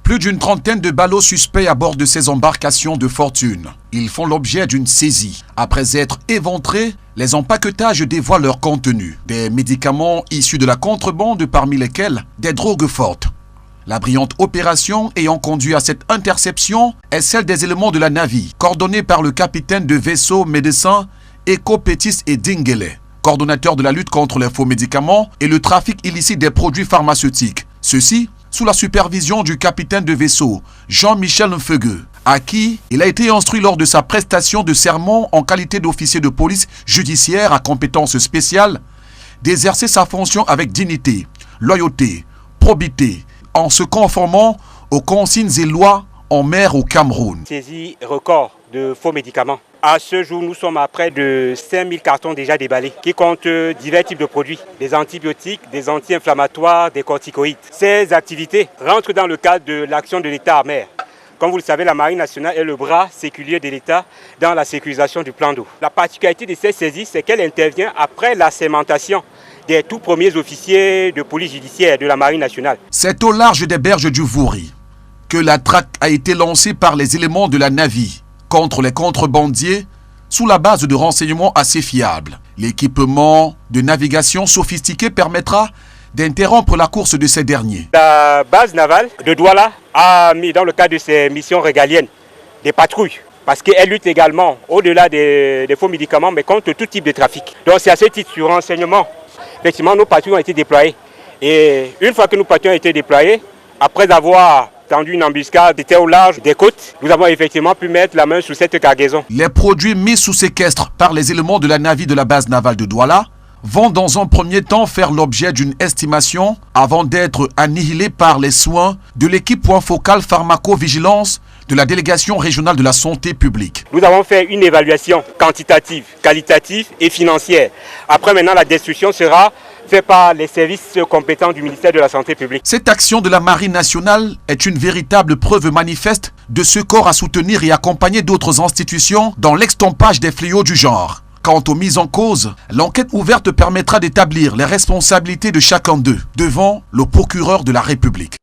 Plus d'une trentaine de ballots suspects à bord de ces embarcations de fortune. Ils font l'objet d'une saisie. Après être éventrés, les empaquetages dévoilent leur contenu. Des médicaments issus de la contrebande, parmi lesquels des drogues fortes. La brillante opération ayant conduit à cette interception est celle des éléments de la Navy, coordonnée par le capitaine de vaisseau médecin Eko Pétis et Dingele, coordonnateur de la lutte contre les faux médicaments et le trafic illicite des produits pharmaceutiques. Ceci sous la supervision du capitaine de vaisseau Jean-Michel Nfeugue, à qui il a été instruit lors de sa prestation de serment en qualité d'officier de police judiciaire à compétence spéciale d'exercer sa fonction avec dignité, loyauté, probité, en se conformant aux consignes et lois en mer au Cameroun. Saisie record de faux médicaments. À ce jour, nous sommes à près de 5000 cartons déjà déballés qui comptent divers types de produits, des antibiotiques, des anti-inflammatoires, des corticoïdes. Ces activités rentrent dans le cadre de l'action de l'État en mer. Comme vous le savez, la Marine nationale est le bras séculier de l'État dans la sécurisation du plan d'eau. La particularité de cette saisie, c'est qu'elle intervient après la sémentation des tout premiers officiers de police judiciaire de la Marine nationale. C'est au large des berges du Vouri que la traque a été lancée par les éléments de la Navy contre les contrebandiers sous la base de renseignements assez fiables. L'équipement de navigation sophistiqué permettra d'interrompre la course de ces derniers. La base navale de Douala a mis dans le cadre de ses missions régaliennes des patrouilles parce qu'elle lutte également au-delà des faux médicaments mais contre tout type de trafic. Donc c'est à ce titre sur renseignement. Effectivement, nos patrouilles ont été déployées. Et une fois que nos patrouilles ont été déployées, après avoir tendu une embuscade, c'était au large des côtes, nous avons effectivement pu mettre la main sur cette cargaison. Les produits mis sous séquestre par les éléments de la Navy de la base navale de Douala vont dans un premier temps faire l'objet d'une estimation avant d'être annihilés par les soins de l'équipe point focal pharmacovigilance de la délégation régionale de la santé publique. Nous avons fait une évaluation quantitative, qualitative et financière. Après maintenant, la destruction sera faite par les services compétents du ministère de la Santé publique. Cette action de la Marine nationale est une véritable preuve manifeste de ce corps à soutenir et accompagner d'autres institutions dans l'extompage des fléaux du genre. Quant aux mises en cause, l'enquête ouverte permettra d'établir les responsabilités de chacun d'eux devant le procureur de la République.